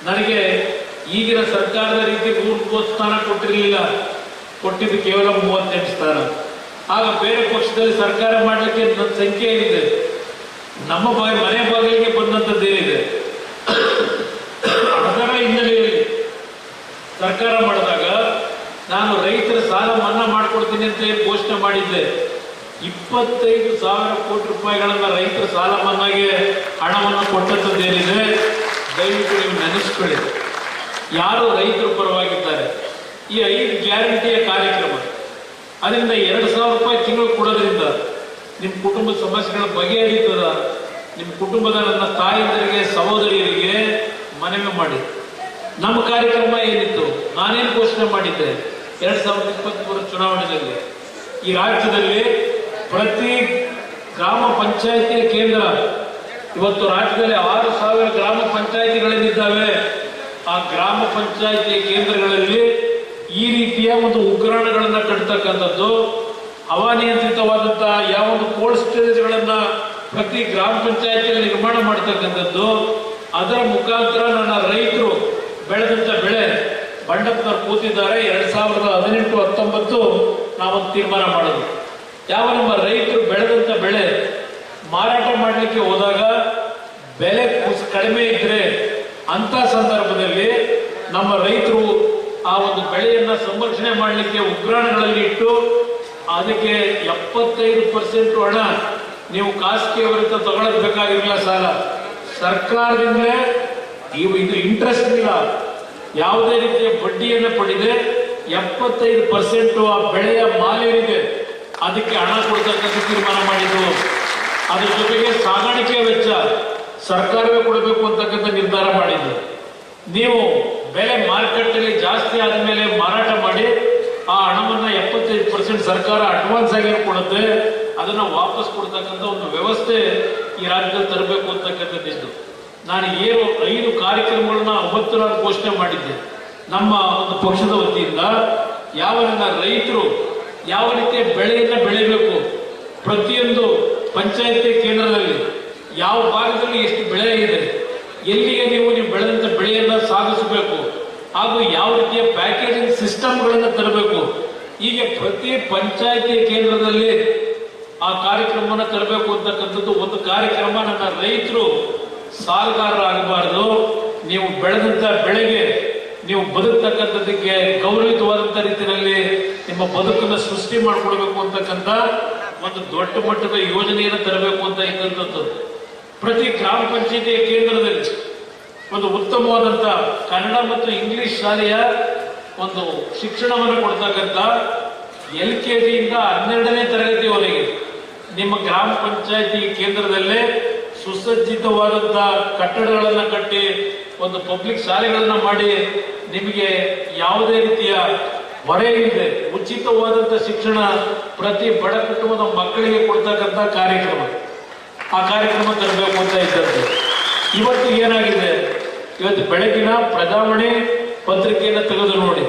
ನನಗೆ ಈಗಿನ ಸರ್ಕಾರದ ರೀತಿ 130 ಸ್ಥಾನ ಕೊಟ್ಟಿರಲಿಲ್ಲ, ಕೊಟ್ಟಿದ್ದು ಕೇವಲ 38 ಸ್ಥಾನ. ಆಗ ಬೇರೆ ಪಕ್ಷದಲ್ಲಿ ಸರ್ಕಾರ ಮಾಡಲಿಕ್ಕೆ ನನ್ನ ಸಂಖ್ಯೆ ಏನಿದೆ, ನಮ್ಮ ಮನೆ ಬಾಗಿಲಿಗೆ ಬಂದಂಥದ್ದೇನಿದೆ, ಅದರ ಹಿನ್ನೆಲೆಯಲ್ಲಿ ಸರ್ಕಾರ ಮಾಡಿದಾಗ ನಾನು ರೈತರ ಸಾಲ ಮನ್ನಾ ಮಾಡಿಕೊಡ್ತೀನಿ ಅಂತ ಘೋಷಣೆ ಮಾಡಿದ್ದೆ. 25,000 ಕೋಟಿ ರೂಪಾಯಿಗಳನ್ನ ರೈತರ ಸಾಲ ಮನ್ನಾಗೆ ಹಣವನ್ನು ಕೊಟ್ಟಂಥದ್ದೇನಿದೆ, ದಯವಿಟ್ಟು ನೀವು ನೆನೆಸ್ಕೊಳ್ಳಿ. ಯಾರು ರೈತರ ಪರವಾಗಿದ್ದಾರೆ, ಈ 5 ಗ್ಯಾರಂಟಿಯ ಕಾರ್ಯಕ್ರಮ, ಅದರಿಂದ 2,000 ರೂಪಾಯಿ ತಿಂಗಳು ಕೊಡೋದ್ರಿಂದ ನಿಮ್ಮ ಕುಟುಂಬದ ಸಮಸ್ಯೆಗಳ ಬಗೆಹರಿತದ. ನಿಮ್ಮ ಕುಟುಂಬದ ನನ್ನ ತಾಯಂದರಿಗೆ, ಸಹೋದರಿಯರಿಗೆ ಮನವಿ ಮಾಡಿ. ನಮ್ಮ ಕಾರ್ಯಕ್ರಮ ಏನಿತ್ತು, ನಾನೇನು ಘೋಷಣೆ ಮಾಡಿದ್ದೆ 2023 ಚುನಾವಣೆಯಲ್ಲಿ, ಈ ರಾಜ್ಯದಲ್ಲಿ ಪ್ರತಿ ಗ್ರಾಮ ಪಂಚಾಯಿತಿಯ ಕೇಂದ್ರ, ಇವತ್ತು ರಾಜ್ಯದಲ್ಲಿ 6,000 ಗ್ರಾಮ ಪಂಚಾಯಿತಿಗಳೇನಿದ್ದಾವೆ, ಆ ಗ್ರಾಮ ಪಂಚಾಯಿತಿ ಕೇಂದ್ರಗಳಲ್ಲಿ ಈ ರೀತಿಯ ಒಂದು ಉಗ್ರಾಣಗಳನ್ನ ಕಟ್ತಕ್ಕಂಥದ್ದು, ಹವಾನಿಯಂತ್ರಿತವಾದಂತಹ ಯಾವ ಒಂದು ಕೋಲ್ಡ್ ಸ್ಟೋರೇಜ್ಗಳನ್ನ ಪ್ರತಿ ಗ್ರಾಮ ಪಂಚಾಯಿತಿಯಲ್ಲಿ ನಿರ್ಮಾಣ ಮಾಡತಕ್ಕಂಥದ್ದು, ಅದರ ಮುಖಾಂತರ ನನ್ನ ರೈತರು ಬೆಳೆದಂತ ಬೆಳೆ, ಬಂಡಪ್ಪನವರು ಕೂತಿದ್ದಾರೆ, 2018-19 ನಾವೊಂದು ತೀರ್ಮಾನ ಮಾಡೋದು. ಯಾವ ನಮ್ಮ ರೈತರು ಬೆಳೆದಂತ ಬೆಳೆ ಮಾರಾಟ ಮಾಡಲಿಕ್ಕೆ ಹೋದಾಗ ಬೆಲೆ ಕಡಿಮೆ ಇದ್ರೆ ಅಂತ ಸಂದರ್ಭದಲ್ಲಿ ನಮ್ಮ ರೈತರು ಆ ಒಂದು ಬೆಳೆಯನ್ನ ಸಂರಕ್ಷಣೆ ಮಾಡಲಿಕ್ಕೆ ಉಗ್ರಾಣಗಳಲ್ಲಿ ಇಟ್ಟು ಅದಕ್ಕೆ 75% ಹಣ ನೀವು ಖಾಸಗಿಯವರಿಂದ ತಗೊಳ್ಳಬೇಕಾಗಿರಲಿಲ್ಲ, ಸಾಲ ಸರ್ಕಾರದಿಂದಲೇ ಇದು ಇಂಟ್ರೆಸ್ಟ್ ಇಲ್ಲ, ಯಾವುದೇ ರೀತಿಯ ಬಡ್ಡಿಯನ್ನು ಪಡೆದೆ 75% ಆ ಬೆಳೆಯ ಮಾಲೇನಿದೆ ಅದಕ್ಕೆ ಹಣ ಕೊಡ್ತಕ್ಕಂಥ ತೀರ್ಮಾನ ಮಾಡಿದ್ದು. ಅದ್ರ ಜೊತೆಗೆ ಸಾಗಾಣಿಕೆ ವೆಚ್ಚ ಸರ್ಕಾರವೇ ಕೊಡಬೇಕು ಅಂತಕ್ಕಂಥ ನಿರ್ಧಾರ ಮಾಡಿದ್ದು. ನೀವು ಬೆಲೆ ಮಾರುಕಟ್ಟೆಯಲ್ಲಿ ಜಾಸ್ತಿ ಆದ ಮೇಲೆ ಮಾರಾಟ ಮಾಡಿ ಆ ಹಣವನ್ನ 75% ಸರ್ಕಾರ ಅಡ್ವಾನ್ಸ್ ಆಗಿ ಕೊಡುತ್ತೆ, ಅದನ್ನ ವಾಪಸ್ ಕೊಡ್ತಕ್ಕಂಥ ಒಂದು ವ್ಯವಸ್ಥೆ ಈ ರಾಜ್ಯದಲ್ಲಿ ತರಬೇಕು ಅಂತಕ್ಕಂಥದ್ದು. ನಾನು 5 ಕಾರ್ಯಕ್ರಮಗಳನ್ನ ಅವತ್ತು ನಾನು ಘೋಷಣೆ ಮಾಡಿದ್ದೆ ನಮ್ಮ ಒಂದು ಪಕ್ಷದ ವತಿಯಿಂದ. ಯಾವ ನನ್ನ ರೈತರು ಯಾವ ರೀತಿಯ ಬೆಳೆಯನ್ನ ಬೆಳಿಬೇಕು, ಪ್ರತಿಯೊಂದು ಪಂಚಾಯತಿ ಕೇಂದ್ರದಲ್ಲಿ ಯಾವ ಭಾಗದಲ್ಲಿ ಎಷ್ಟು ಬೆಳೆ ಇದೆ, ಎಲ್ಲಿಗೆ ನೀವು ಬೆಳೆದಂತ ಬೆಳೆಯನ್ನ ಸಾಗಿಸಬೇಕು, ಹಾಗೂ ಯಾವ ರೀತಿಯ ಪ್ಯಾಕೇಜಿಂಗ್ ಸಿಸ್ಟಮ್ಗಳನ್ನು ತರಬೇಕು, ಹೀಗೆ ಪ್ರತಿ ಪಂಚಾಯತಿ ಕೇಂದ್ರದಲ್ಲಿ ಆ ಕಾರ್ಯಕ್ರಮವನ್ನು ತರಬೇಕು ಅಂತಕ್ಕಂಥದ್ದು ಒಂದು ಕಾರ್ಯಕ್ರಮ. ನನ್ನ ರೈತರು ಸಾಲಗಾರರಾಗಬಾರದು, ನೀವು ಬೆಳೆದಂತ ಬೆಳೆಗೆ ನೀವು ಬದುಕ್ತಕ್ಕಂಥದ್ದಕ್ಕೆ ಗೌರವಿತವಾದಂಥ ರೀತಿಯಲ್ಲಿ ನಿಮ್ಮ ಬದುಕನ್ನು ಸೃಷ್ಟಿ ಮಾಡಿಕೊಡ್ಬೇಕು ಅಂತಕ್ಕಂಥ ಒಂದು ದೊಡ್ಡ ಮಟ್ಟದ ಯೋಜನೆಯನ್ನು ತರಬೇಕು ಅಂತ ಇದ್ದಂಥದ್ದು. ಪ್ರತಿ ಗ್ರಾಮ ಪಂಚಾಯತಿಯ ಕೇಂದ್ರದಲ್ಲಿ ಒಂದು ಉತ್ತಮವಾದಂಥ ಕನ್ನಡ ಮತ್ತು ಇಂಗ್ಲಿಷ್ ಶಾಲೆಯ ಒಂದು ಶಿಕ್ಷಣವನ್ನು ಕೊಡ್ತಕ್ಕಂಥ LKG ಇಂದ 12ನೇ ತರಗತಿವರೆಗೆ ನಿಮ್ಮ ಗ್ರಾಮ ಪಂಚಾಯತಿ ಕೇಂದ್ರದಲ್ಲೇ ಸುಸಜ್ಜಿತವಾದಂಥ ಕಟ್ಟಡಗಳನ್ನು ಕಟ್ಟಿ ಒಂದು ಪಬ್ಲಿಕ್ ಶಾಲೆಗಳನ್ನ ಮಾಡಿ ನಿಮಗೆ ಯಾವುದೇ ರೀತಿಯ ಹೊರೆ ಇಲ್ಲದೆ ಉಚಿತವಾದಂಥ ಶಿಕ್ಷಣ ಪ್ರತಿ ಬಡ ಕುಟುಂಬದ ಮಕ್ಕಳಿಗೆ ಕೊಡ್ತಕ್ಕಂಥ ಕಾರ್ಯಕ್ರಮ, ಆ ಕಾರ್ಯಕ್ರಮ ತರಬೇಕು ಅಂತ ಇದ್ದದ್ದು. ಇವತ್ತು ಏನಾಗಿದೆ, ಇವತ್ತು ಬೆಳಗಿನ ಪ್ರಜಾವಾಣಿ ಪತ್ರಿಕೆಯನ್ನು ತೆಗೆದು ನೋಡಿ,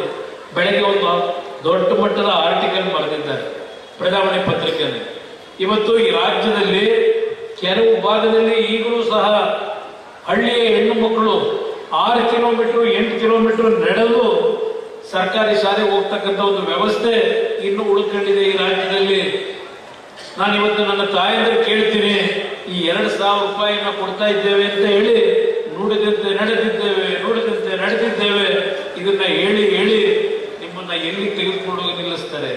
ಬೆಳಗ್ಗೆ ಒಂದು ದೊಡ್ಡ ಮಟ್ಟದ ಆರ್ಟಿಕಲ್ ಬರೆದಿದ್ದಾರೆ ಪ್ರಜಾವಾಣಿ ಪತ್ರಿಕೆಯಲ್ಲಿ. ಇವತ್ತು ಈ ರಾಜ್ಯದಲ್ಲಿ ಕೆಲವು ಭಾಗದಲ್ಲಿ ಈಗಲೂ ಸಹ ಹಳ್ಳಿಯ ಹೆಣ್ಣು ಮಕ್ಕಳು 6 ಕಿಲೋಮೀಟರ್ 8 ಕಿಲೋಮೀಟರ್ ನಡೆದು ಸರ್ಕಾರಿ ಶಾಲೆಗೆ ಹೋಗ್ತಕ್ಕಂಥ ಒಂದು ವ್ಯವಸ್ಥೆ ಇನ್ನೂ ಉಳ್ಕೊಂಡಿದೆ ಈ ರಾಜ್ಯದಲ್ಲಿ. ನಾನು ಇವತ್ತು ನನ್ನ ತಾಯಂದ್ರೆ ಕೇಳ್ತೀನಿ, ಈ 2,000 ರೂಪಾಯಿನ ಕೊಡ್ತಾ ಇದ್ದೇವೆ ಅಂತ ಹೇಳಿ ನುಡಿದಂತೆ ನಡೆದಿದ್ದೇವೆ, ನುಡಿದಂತೆ ನಡೆದಿದ್ದೇವೆ, ಇದನ್ನ ಹೇಳಿ ಹೇಳಿ ನಿಮ್ಮನ್ನ ಎಲ್ಲಿ ತೆಗೆದುಕೊಂಡು ಹೋಗಿ ನಿಲ್ಲಿಸ್ತಾರೆ.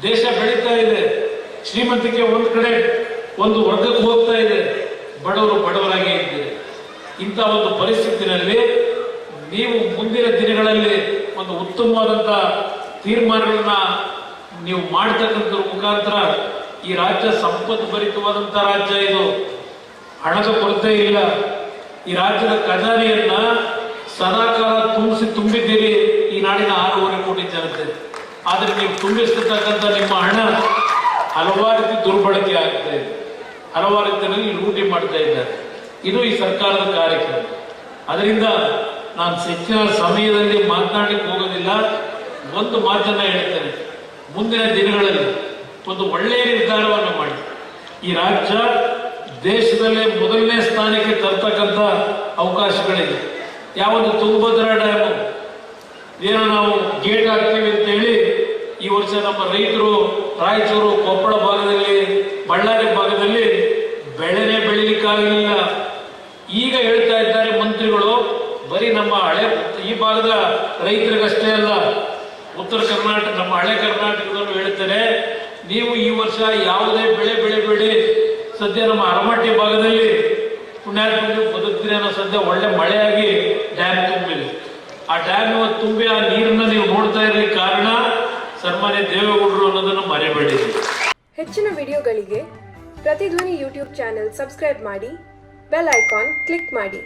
ದೇಶ ಬೆಳೀತಾ ಇದೆ, ಶ್ರೀಮಂತಿಕೆ ಒಂದ್ ಕಡೆ ಒಂದು ವರ್ಗಕ್ಕೆ ಹೋಗ್ತಾ ಇದೆ, ಬಡವರು ಬಡವರಾಗೇ ಇದ್ದಾರೆ. ಇಂಥ ಒಂದು ಪರಿಸ್ಥಿತಿನಲ್ಲಿ ನೀವು ಮುಂದಿನ ದಿನಗಳಲ್ಲಿ ಒಂದು ಉತ್ತಮವಾದಂಥ ತೀರ್ಮಾನಗಳನ್ನ ನೀವು ಮಾಡತಕ್ಕಂಥ ಮುಖಾಂತರ ಈ ರಾಜ್ಯ ಸಂಪತ್ತು ಭರಿತವಾದಂಥ ರಾಜ್ಯ, ಇದು ಹಣದ ಕೊರತೆ ಇಲ್ಲ. ಈ ರಾಜ್ಯದ ಖಜಾನೆಯನ್ನ ಸದಾಕಾಲ ತುಂಬಿದ್ದೀರಿ ಈ ನಾಡಿನ 6.5 ಕೋಟಿ ಜನತೆ. ಆದರೆ ನೀವು ತುಂಬಿಸ್ತಕ್ಕಂಥ ನಿಮ್ಮ ಹಣ ಹಲವಾರು ರೀತಿ ದುರ್ಬಳಕೆ ಆಗ್ತಾ ಇದೆ, ಹಲವಾರು ರೀತಿಯಲ್ಲಿ ಲೂಟಿ ಮಾಡ್ತಾ ಇದ್ದಾರೆ. ಇದು ಈ ಸರ್ಕಾರದ ಕಾರ್ಯಕ್ರಮ. ಅದರಿಂದ ನಾನು ಹೆಚ್ಚಿನ ಸಮಯದಲ್ಲಿ ಮಾತನಾಡಲಿಕ್ಕೆ ಹೋಗೋದಿಲ್ಲ. ಒಂದು ಮಾತನ್ನ ಹೇಳ್ತೇನೆ, ಮುಂದಿನ ದಿನಗಳಲ್ಲಿ ಒಂದು ಒಳ್ಳೆಯ ನಿರ್ಧಾರವನ್ನು ಮಾಡಿ ಈ ರಾಜ್ಯ ದೇಶದಲ್ಲೇ ಮೊದಲನೇ ಸ್ಥಾನಕ್ಕೆ ತರ್ತಕ್ಕಂಥ ಅವಕಾಶಗಳಿದೆ. ಯಾವುದು ತುಂಗಭದ್ರಾ ಡ್ಯಾಮು ಏನೋ ನಾವು ಗೇಟ್ ಹಾಕ್ತೀವಿ ಅಂತೇಳಿ ಈ ವರ್ಷ ನಮ್ಮ ರೈತರು ರಾಯಚೂರು ಕೊಪ್ಪಳ ಭಾಗದಲ್ಲಿ ಬಳ್ಳಾರಿ ಭಾಗದಲ್ಲಿ ಬೆಳೆನೇ ಬೆಳಿಲಿಕ್ಕಾಗಲಿಲ್ಲ. ಈಗ ಹೇಳ್ತಾ ಇದ್ದಾರೆ ಮಂತ್ರಿಗಳು, ಬರೀ ನಮ್ಮ ಈ ಭಾಗದ ರೈತರಿಗಷ್ಟೇ ಅಲ್ಲ, ಉತ್ತರ ಕರ್ನಾಟಕ ನಮ್ಮ ಹಳೆ ಕರ್ನಾಟಕದವರು ಹೇಳ್ತಾರೆ, ನೀವು ಈ ವರ್ಷ ಯಾವುದೇ ಬೆಳೆ ಬೆಳಿಬೇಡಿ. ಸದ್ಯ ನಮ್ಮ ಅರಮಟ್ಟಿ ಭಾಗದಲ್ಲಿ ಪುಣ್ಯಾತ್ಮರು ಬದುಕ್ತೀರಿ ಅನ್ನೋ ಸದ್ಯ ಒಳ್ಳೆ ಮಳೆಯಾಗಿ ಡ್ಯಾಮ್ ತುಂಬಿದೆ. ಆ ಡ್ಯಾಮ್ ತುಂಬಿ ಆ ನೀರನ್ನ ನೀವು ನೋಡ್ತಾ ಇರಲಿಕ್ಕೆ ಕಾರಣ ಸನ್ಮಾನ್ಯ ದೇವೇಗೌಡರು ಅನ್ನೋದನ್ನು ಮರೆಬೇಡಿ. ಹೆಚ್ಚಿನ ವಿಡಿಯೋಗಳಿಗೆ ಪ್ರತಿಧ್ವನಿ ಯೂಟ್ಯೂಬ್ ಚಾನೆಲ್ ಸಬ್ಸ್ಕ್ರೈಬ್ ಮಾಡಿ, ಬೆಲ್ ಐಕಾನ್ ಕ್ಲಿಕ್ ಮಾಡಿ.